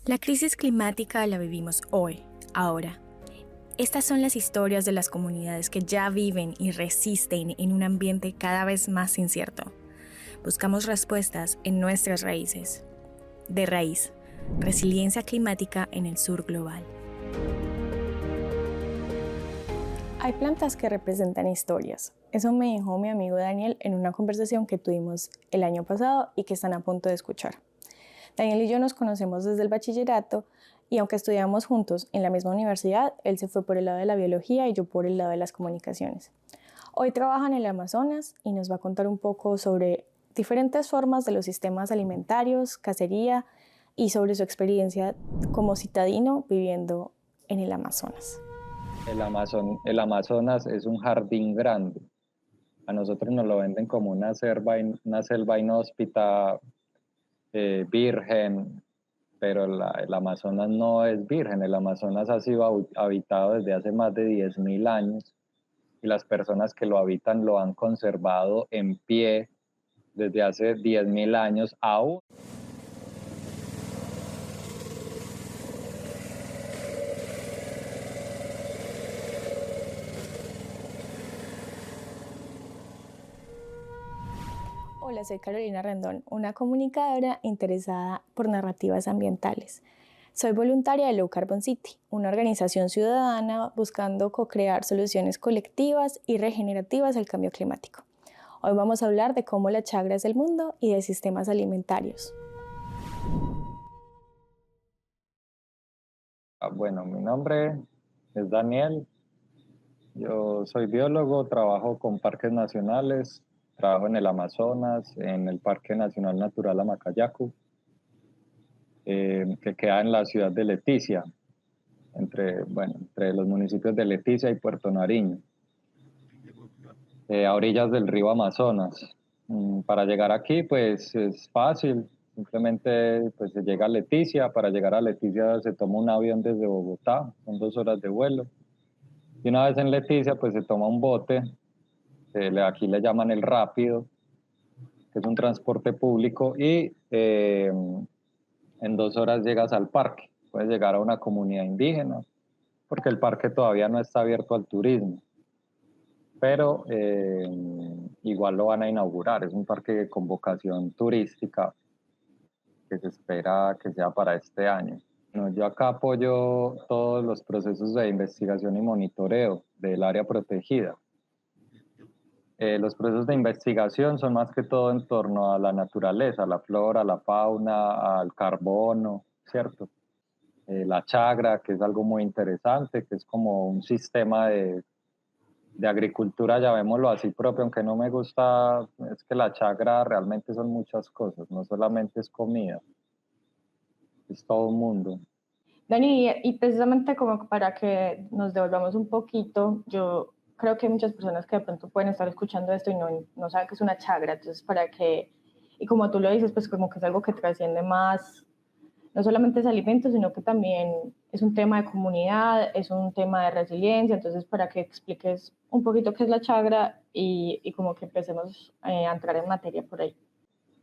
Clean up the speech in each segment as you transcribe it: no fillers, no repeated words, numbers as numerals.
La crisis climática la vivimos hoy, ahora. Estas son las historias de las comunidades que ya viven y resisten en un ambiente cada vez más incierto. Buscamos respuestas en nuestras raíces. De raíz, resiliencia climática en el sur global. Hay plantas que representan historias. Eso me dijo mi amigo Daniel en una conversación que tuvimos el año pasado y que están a punto de escuchar. Daniel y yo nos conocemos desde el bachillerato y aunque estudiamos juntos en la misma universidad, él se fue por el lado de la biología y yo por el lado de las comunicaciones. Hoy trabaja en el Amazonas y nos va a contar un poco sobre diferentes formas de los sistemas alimentarios, cacería y sobre su experiencia como citadino viviendo en el Amazonas. El Amazonas es un jardín grande. A nosotros nos lo venden como una selva inhóspita, virgen, pero el Amazonas no es virgen. El Amazonas ha sido habitado desde hace más de 10.000 años y las personas que lo habitan lo han conservado en pie desde hace 10.000 años aún. Hola, soy Carolina Rendón, una comunicadora interesada por narrativas ambientales. Soy voluntaria de Low Carbon City, una organización ciudadana buscando co-crear soluciones colectivas y regenerativas al cambio climático. Hoy vamos a hablar de cómo la chagra es del mundo y de sistemas alimentarios. Bueno, mi nombre es Daniel. Yo soy biólogo, trabajo con parques nacionales, trabajo en el Amazonas, en el Parque Nacional Natural Amacayacu, que queda en la ciudad de Leticia, entre los municipios de Leticia y Puerto Nariño, a orillas del río Amazonas. Para llegar aquí, pues es fácil, simplemente pues, se llega a Leticia. Para llegar a Leticia se toma un avión desde Bogotá, son 2 horas de vuelo. Y una vez en Leticia, pues se toma un bote, aquí le llaman el rápido, que es un transporte público, y en 2 horas llegas al parque. Puedes llegar a una comunidad indígena, porque el parque todavía no está abierto al turismo, pero igual lo van a inaugurar. Es un parque con vocación turística que se espera que sea para este año. Bueno, yo acá apoyo todos los procesos de investigación y monitoreo del área protegida. Los procesos de investigación son más que todo en torno a la naturaleza, a la flora, a la fauna, al carbono, ¿cierto? La chagra, que es algo muy interesante, que es como un sistema de agricultura, llamémoslo así, propio, aunque no me gusta, es que la chagra realmente son muchas cosas, no solamente es comida, es todo un mundo. Dani, y precisamente como para que nos devolvamos un poquito, yo creo que hay muchas personas que de pronto pueden estar escuchando esto y no saben que es una chagra, entonces para que, y como tú lo dices, pues como que es algo que trasciende más, no solamente es alimento, sino que también es un tema de comunidad, es un tema de resiliencia, entonces para que expliques un poquito qué es la chagra y como que empecemos a entrar en materia por ahí.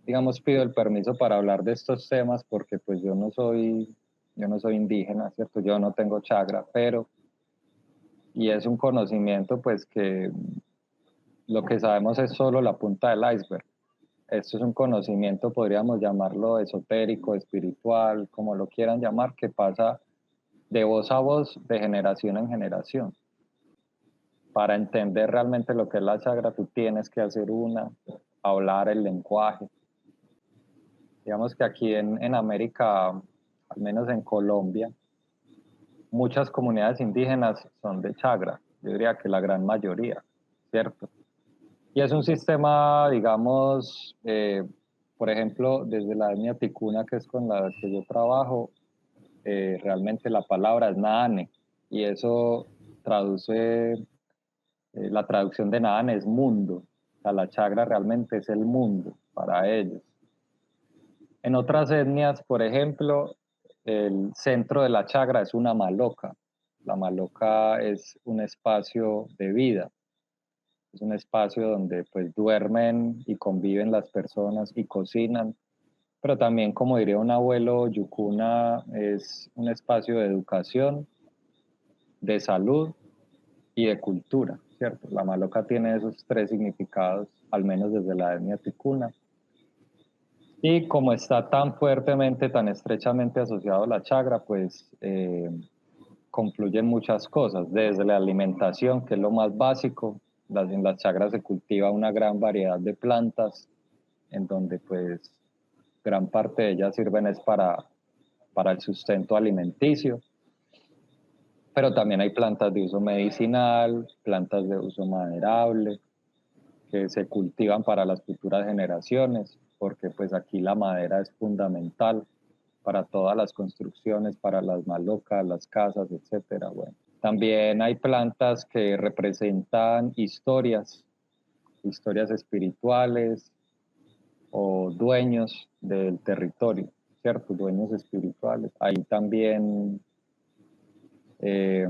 Digamos, pido el permiso para hablar de estos temas porque pues yo no soy indígena, ¿cierto? Yo no tengo chagra, y es un conocimiento pues que lo que sabemos es solo la punta del iceberg. Esto es un conocimiento, podríamos llamarlo esotérico, espiritual, como lo quieran llamar, que pasa de voz a voz, de generación en generación. Para entender realmente lo que es la chagra, tú tienes que hablar el lenguaje. Digamos que aquí en América, al menos en Colombia, muchas comunidades indígenas son de chagra. Yo diría que la gran mayoría, ¿cierto? Y es un sistema, digamos, por ejemplo, desde la etnia ticuna, que es con la que yo trabajo, realmente la palabra es Naane, y eso traduce, la traducción de Naane es mundo. O sea, la chagra realmente es el mundo para ellos. En otras etnias, por ejemplo, el centro de la chagra es una maloca. La maloca es un espacio de vida, es un espacio donde pues duermen y conviven las personas y cocinan. pero también, como diría un abuelo Yukuna, es un espacio de educación, de salud y de cultura, ¿cierto? La maloca tiene esos tres significados, al menos desde la etnia ticuna. Y como está tan fuertemente, tan estrechamente asociado a la chagra, pues confluyen muchas cosas, desde la alimentación, que es lo más básico. En las chagras se cultiva una gran variedad de plantas, en donde pues gran parte de ellas sirven es para el sustento alimenticio, pero también hay plantas de uso medicinal, plantas de uso maderable, que se cultivan para las futuras generaciones, porque pues aquí la madera es fundamental para todas las construcciones, para las malocas, las casas, etcétera. Bueno, también hay plantas que representan historias, historias espirituales o dueños del territorio, ¿cierto? Dueños espirituales. Hay también, eh,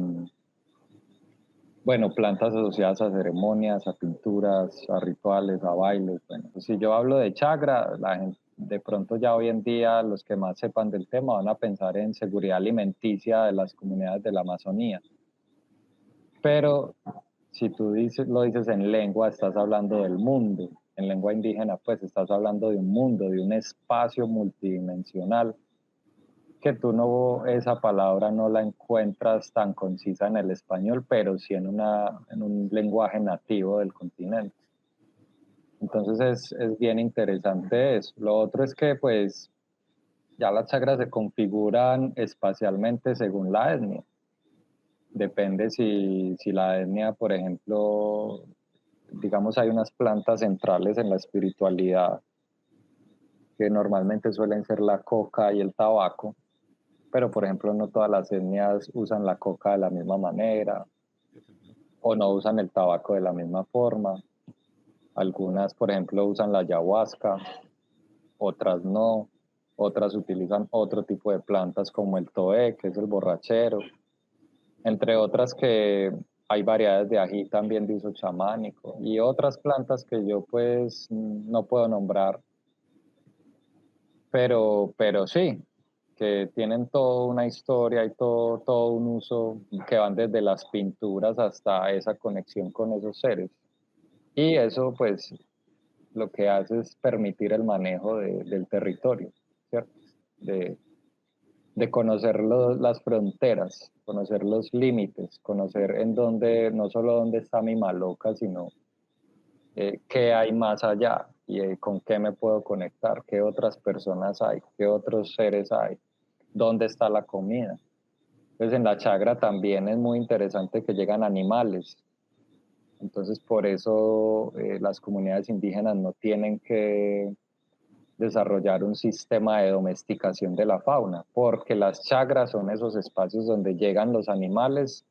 bueno, plantas asociadas a ceremonias, a pinturas, a rituales, a bailes. Bueno, pues si yo hablo de chagra, la gente, de pronto ya hoy en día los que más sepan del tema van a pensar en seguridad alimenticia de las comunidades de la Amazonía. Pero si tú lo dices en lengua, estás hablando del mundo. En lengua indígena, pues estás hablando de un mundo, de un espacio multidimensional que tú no, esa palabra no la encuentras tan concisa en el español, pero sí en un lenguaje nativo del continente. Entonces es bien interesante eso. Lo otro es que pues ya las chakras se configuran espacialmente según la etnia. Depende si la etnia, por ejemplo, digamos hay unas plantas centrales en la espiritualidad que normalmente suelen ser la coca y el tabaco, pero por ejemplo no todas las etnias usan la coca de la misma manera o no usan el tabaco de la misma forma. Algunas, por ejemplo, usan la ayahuasca, otras no, otras utilizan otro tipo de plantas como el toé, que es el borrachero, entre otras que hay variedades de ají también de uso chamánico y otras plantas que yo pues no puedo nombrar, pero sí, que tienen toda una historia y todo un uso que van desde las pinturas hasta esa conexión con esos seres. Y eso pues lo que hace es permitir el manejo del territorio, ¿cierto? De, de conocer las fronteras, conocer los límites, conocer en dónde, no solo dónde está mi maloca, sino qué hay más allá y con qué me puedo conectar, qué otras personas hay, qué otros seres hay, dónde está la comida. Entonces en la chagra también es muy interesante que llegan animales. Entonces por eso las comunidades indígenas no tienen que desarrollar un sistema de domesticación de la fauna, porque las chagras son esos espacios donde llegan los animales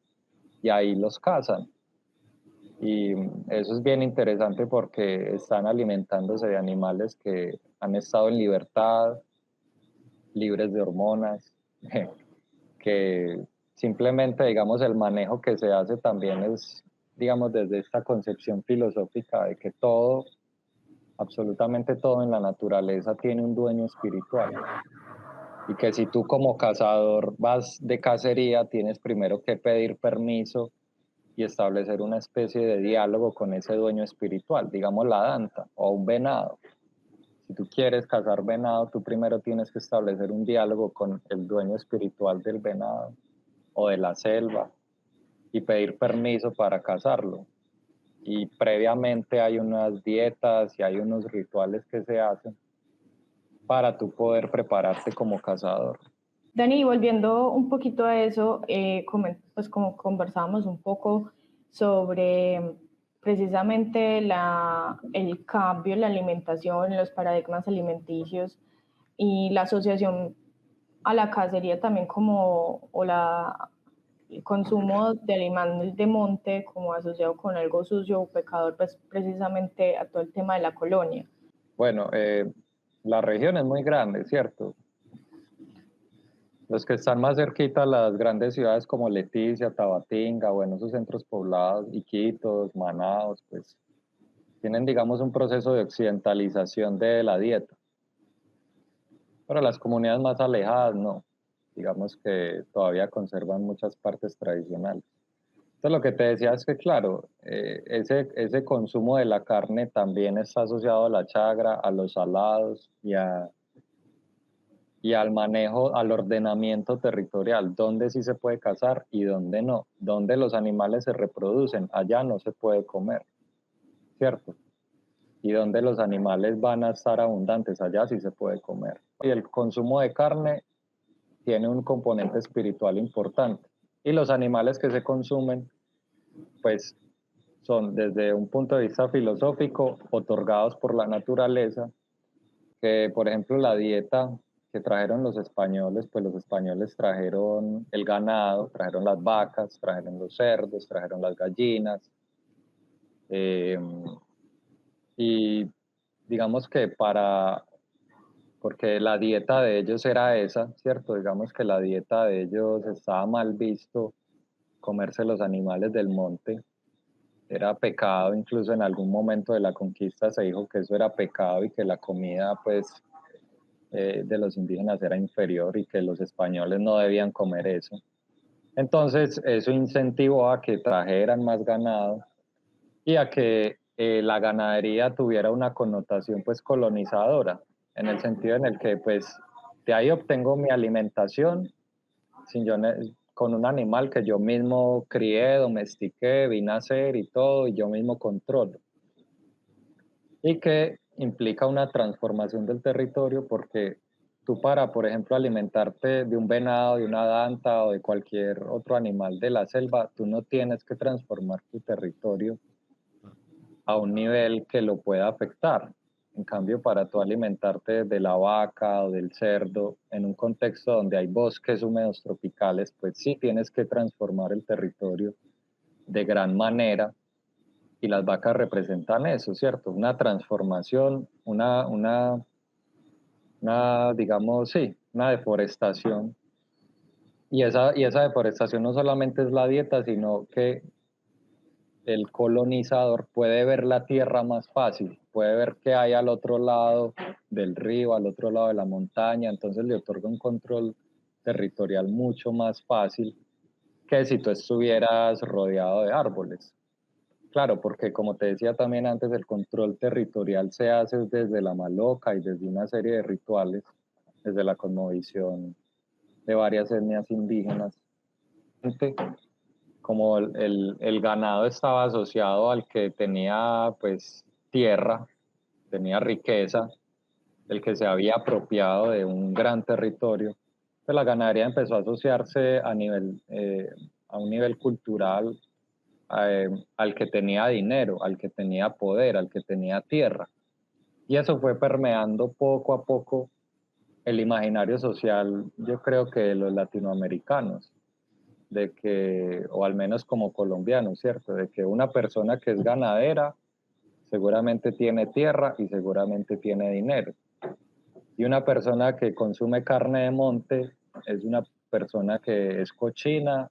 y ahí los cazan. Y eso es bien interesante porque están alimentándose de animales que han estado en libertad, libres de hormonas, que simplemente, digamos, el manejo que se hace también es, digamos, desde esta concepción filosófica de que todo, absolutamente todo en la naturaleza tiene un dueño espiritual. Y que si tú como cazador vas de cacería, tienes primero que pedir permiso y establecer una especie de diálogo con ese dueño espiritual, digamos la danta o un venado. Si tú quieres cazar venado, tú primero tienes que establecer un diálogo con el dueño espiritual del venado o de la selva y pedir permiso para cazarlo. Y previamente hay unas dietas y hay unos rituales que se hacen para tú poder prepararte como cazador. Dani, volviendo un poquito a eso, pues como conversábamos un poco sobre precisamente el cambio en la alimentación, los paradigmas alimenticios y la asociación a la cacería también como, el consumo de animales de monte como asociado con algo sucio o pecador, pues precisamente a todo el tema de la colonia. Bueno, la región es muy grande, ¿cierto? Los que están más cerquita a las grandes ciudades como Leticia, Tabatinga, bueno, esos centros poblados, Iquitos, Manaos, pues tienen, digamos, un proceso de occidentalización de la dieta. Para las comunidades más alejadas, no. Digamos que todavía conservan muchas partes tradicionales. Entonces, lo que te decía es que, claro, ese consumo de la carne también está asociado a la chagra, a los salados y al manejo, al ordenamiento territorial, dónde sí se puede cazar y dónde no, dónde los animales se reproducen, allá no se puede comer, ¿cierto? Y donde los animales van a estar abundantes, allá sí se puede comer. Y el consumo de carne tiene un componente espiritual importante. Y los animales que se consumen, pues son desde un punto de vista filosófico otorgados por la naturaleza, que por ejemplo la dieta que trajeron los españoles, pues los españoles trajeron el ganado, trajeron las vacas, trajeron los cerdos, trajeron las gallinas, eh, y digamos que porque la dieta de ellos era esa, ¿cierto? Digamos que la dieta de ellos estaba mal visto comerse los animales del monte, era pecado, incluso en algún momento de la conquista se dijo que eso era pecado y que la comida pues de los indígenas era inferior y que los españoles no debían comer eso. Entonces eso incentivó a que trajeran más ganado y a que la ganadería tuviera una connotación pues colonizadora, en el sentido en el que pues de ahí obtengo mi alimentación sin yo con un animal que yo mismo crié, domestiqué, vi nacer y todo, y yo mismo controlo. Y que implica una transformación del territorio porque tú para, por ejemplo, alimentarte de un venado, de una danta o de cualquier otro animal de la selva, tú no tienes que transformar tu territorio a un nivel que lo pueda afectar. En cambio, para tú alimentarte de la vaca o del cerdo en un contexto donde hay bosques húmedos tropicales, pues sí tienes que transformar el territorio de gran manera y las vacas representan eso, ¿cierto? Una transformación, digamos, sí, una deforestación. Y esa deforestación no solamente es la dieta, sino que el colonizador puede ver la tierra más fácil, puede ver qué hay al otro lado del río, al otro lado de la montaña, entonces le otorga un control territorial mucho más fácil que si tú estuvieras rodeado de árboles. Claro, porque como te decía también antes, el control territorial se hace desde la maloca y desde una serie de rituales, desde la cosmovisión de varias etnias indígenas. Como el ganado estaba asociado al que tenía pues tierra, tenía riqueza, el que se había apropiado de un gran territorio, pues la ganadería empezó a asociarse a un nivel cultural al que tenía dinero, al que tenía poder, al que tenía tierra. Y eso fue permeando poco a poco el imaginario social, yo creo que de los latinoamericanos, de que, o al menos como colombianos, ¿cierto? De que una persona que es ganadera seguramente tiene tierra y seguramente tiene dinero. Y una persona que consume carne de monte es una persona que es cochina.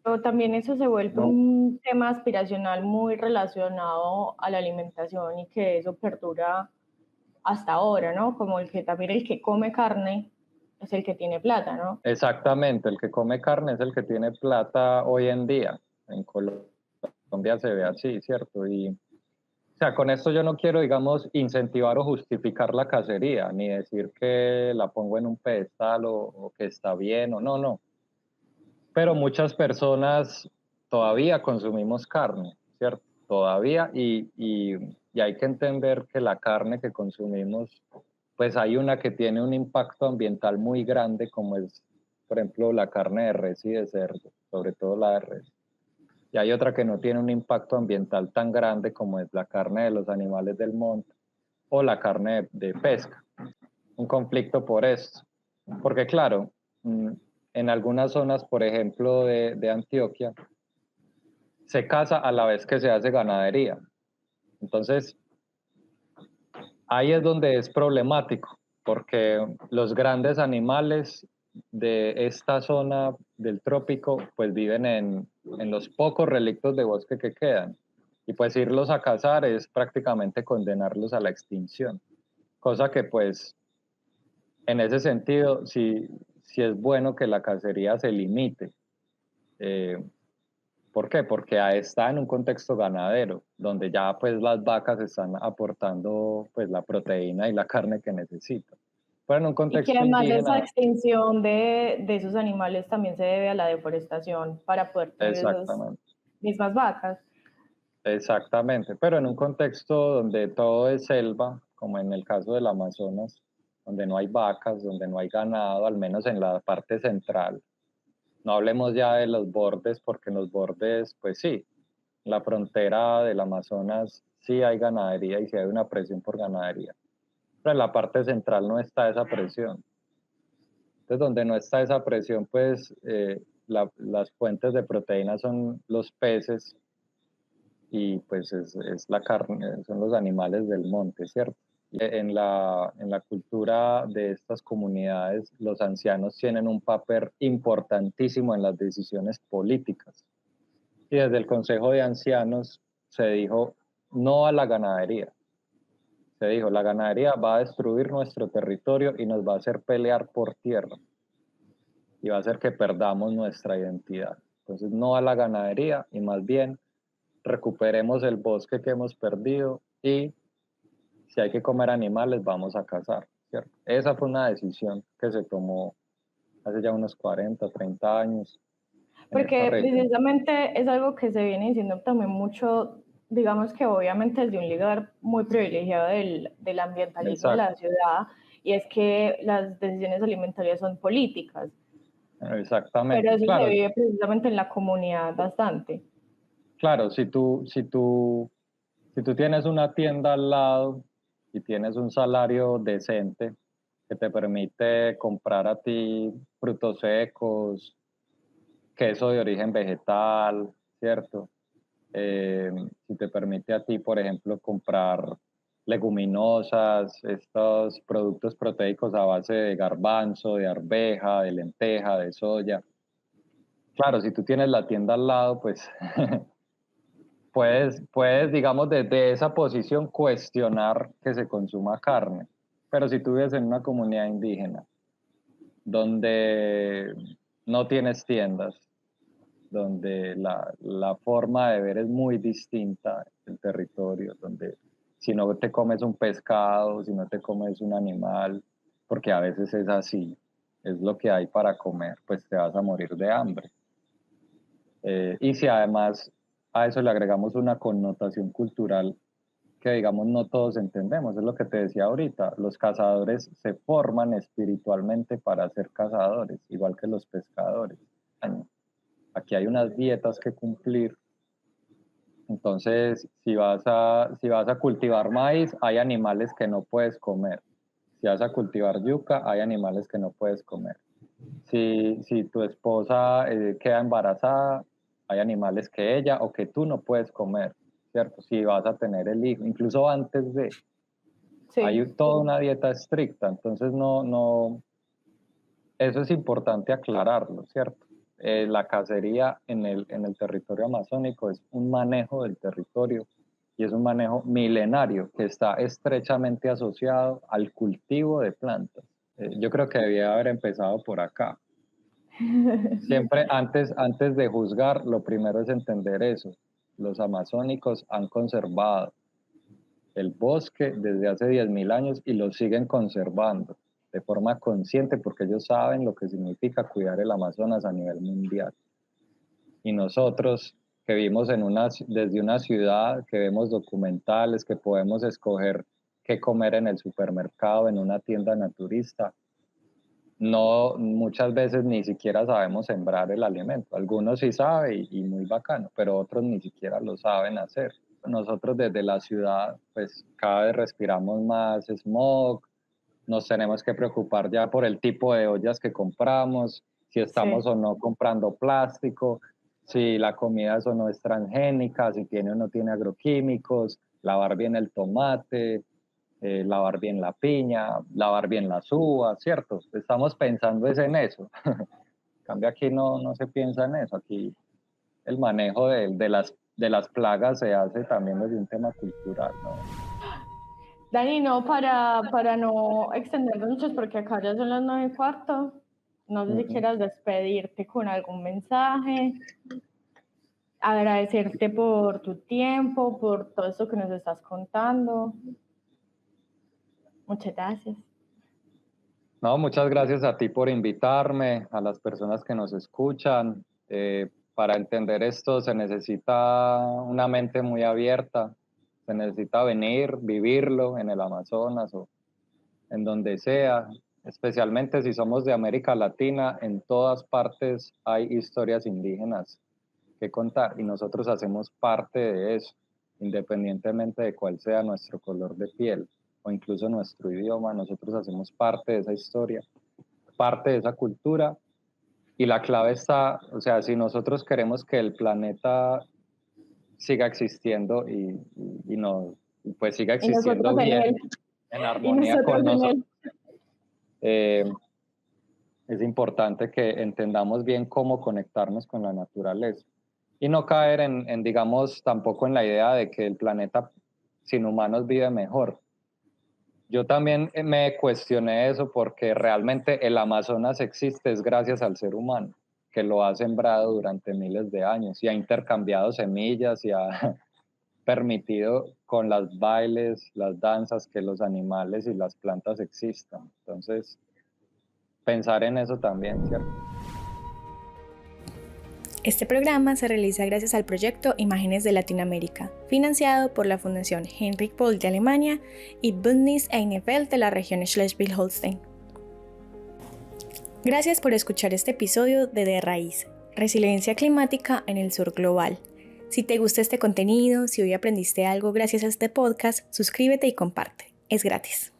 Pero también eso se vuelve No, un tema aspiracional muy relacionado a la alimentación y que eso perdura hasta ahora, ¿no? Como el que también el que come carne es el que tiene plata, ¿no? exactamente, el que come carne es el que tiene plata hoy en día. En Colombia se ve así, ¿cierto? Y, o sea, con esto yo no quiero, digamos, incentivar o justificar la cacería, ni decir que la pongo en un pedestal o que está bien o no, no. Pero muchas personas todavía consumimos carne, ¿cierto? Todavía, y hay que entender que la carne que consumimos, pues hay una que tiene un impacto ambiental muy grande, como es, por ejemplo, la carne de res y de cerdo, sobre todo la de res. Y hay otra que no tiene un impacto ambiental tan grande como es la carne de los animales del monte o la carne de pesca. Un conflicto por esto. Porque claro, en algunas zonas, por ejemplo, de Antioquia, se caza a la vez que se hace ganadería. Entonces, ahí es donde es problemático, porque los grandes animales de esta zona del trópico, pues viven en los pocos relictos de bosque que quedan. Y pues irlos a cazar es prácticamente condenarlos a la extinción. Cosa que pues En ese sentido, sí es bueno que la cacería se limite. Eh, ¿Por qué? Porque está en un contexto ganadero, donde ya pues las vacas están aportando pues la proteína y la carne que necesitan. Pero en un Y que contexto además esa indígena, extinción de esos animales también se debe a la deforestación para poder tener esas exactamente, mismas vacas. exactamente. Pero en un contexto donde todo es selva, como en el caso del Amazonas, donde no hay vacas, donde no hay ganado, al menos en la parte central. No hablemos ya de los bordes, porque en los bordes, pues sí, la frontera del Amazonas sí hay ganadería y sí hay una presión por ganadería, pero en la parte central no está esa presión. Entonces, donde no está esa presión, pues las fuentes de proteína son los peces y pues es la carne, son los animales del monte, ¿cierto? En la cultura de estas comunidades, los ancianos tienen un papel importantísimo en las decisiones políticas. Y desde el Consejo de Ancianos se dijo no a la ganadería. Se dijo, la ganadería va a destruir nuestro territorio y nos va a hacer pelear por tierra y va a hacer que perdamos nuestra identidad. Entonces, no a la ganadería y más bien recuperemos el bosque que hemos perdido y si hay que comer animales, vamos a cazar, ¿cierto? Esa fue una decisión que se tomó hace ya unos 40, 30 años en esta Porque región. precisamente es algo que se viene diciendo también mucho, digamos que obviamente desde un lugar muy privilegiado del ambientalismo de la Exacto, ciudad, y es que las decisiones alimentarias son políticas, pero exactamente. eso se Claro, vive precisamente en la comunidad bastante. claro, si tú tienes una tienda al lado y tienes un salario decente que te permite comprar a ti frutos secos, queso de origen vegetal, ¿cierto? Eh, si te permite a ti, por ejemplo, comprar leguminosas, estos productos proteicos a base de garbanzo, de arveja, de lenteja, de soya. Claro, si tú tienes la tienda al lado, pues puedes, digamos, desde esa posición cuestionar que se consuma carne. Pero si tú vives en una comunidad indígena donde no tienes tiendas, donde la forma de ver es muy distinta el territorio, donde si no te comes un pescado, si no te comes un animal, porque a veces es así, es lo que hay para comer, pues te vas a morir de hambre. Y si además a eso le agregamos una connotación cultural que digamos no todos entendemos, es lo que te decía ahorita, los cazadores se forman espiritualmente para ser cazadores, igual que los pescadores. Aquí hay unas dietas que cumplir, entonces si vas a cultivar maíz, hay animales que no puedes comer. Si vas a cultivar yuca, hay animales que no puedes comer. Si tu esposa queda embarazada, hay animales que ella o que tú no puedes comer, ¿cierto? Si vas a tener el hijo, incluso antes de, Sí. hay toda una dieta estricta, entonces eso es importante aclararlo, ¿cierto? La cacería en el territorio amazónico es un manejo del territorio y es un manejo milenario que está estrechamente asociado al cultivo de plantas. Yo creo que debía haber empezado por acá. Siempre antes de juzgar, lo primero es entender eso. Los amazónicos han conservado el bosque desde hace 10.000 años y lo siguen conservando de forma consciente porque ellos saben lo que significa cuidar el Amazonas a nivel mundial. Y nosotros que vivimos desde una ciudad, que vemos documentales, que podemos escoger qué comer en el supermercado, en una tienda naturista, no, muchas veces ni siquiera sabemos sembrar el alimento. Algunos sí saben y muy bacano, pero otros ni siquiera lo saben hacer. Nosotros desde la ciudad, pues cada vez respiramos más smog, nos tenemos que preocupar ya por el tipo de ollas que compramos, si estamos Sí. o no comprando plástico, si la comida es o no es transgénica, si tiene o no tiene agroquímicos, lavar bien el tomate, lavar bien la piña, lavar bien las uvas, ¿cierto? Estamos pensando es en eso. En cambio aquí no se piensa en eso. Aquí el manejo de las plagas se hace también desde un tema cultural, ¿no? Dani, no, para no extendernos mucho, porque acá ya son las 9:15, no sé si quieras despedirte con algún mensaje, agradecerte por tu tiempo, por todo esto que nos estás contando. Muchas gracias. No, muchas gracias a ti por invitarme, a las personas que nos escuchan. Para entender esto se necesita una mente muy abierta, se necesita venir, vivirlo en el Amazonas o en donde sea, especialmente si somos de América Latina, en todas partes hay historias indígenas que contar y nosotros hacemos parte de eso, independientemente de cuál sea nuestro color de piel o incluso nuestro idioma, nosotros hacemos parte de esa historia, parte de esa cultura y la clave está, o sea, si nosotros queremos que el planeta siga existiendo y no, pues siga Y nosotros existiendo en bien, él. en Y armonía con nosotros en nosotros, él. es importante que entendamos bien cómo conectarnos con la naturaleza y no caer digamos, tampoco en la idea de que el planeta sin humanos vive mejor. Yo también me cuestioné eso porque realmente el Amazonas existe es gracias al ser humano, que lo ha sembrado durante miles de años y ha intercambiado semillas y ha permitido con las bailes, las danzas, que los animales y las plantas existan. Entonces, pensar en eso también, ¿cierto? Este programa se realiza gracias al proyecto Imágenes de Latinoamérica, financiado por la Fundación Heinrich Böll de Alemania y Bündnis Einefeld de la región Schleswig-Holstein. Gracias por escuchar este episodio de Raíz, Resiliencia Climática en el Sur Global. Si te gusta este contenido, si hoy aprendiste algo gracias a este podcast, suscríbete y comparte. Es gratis.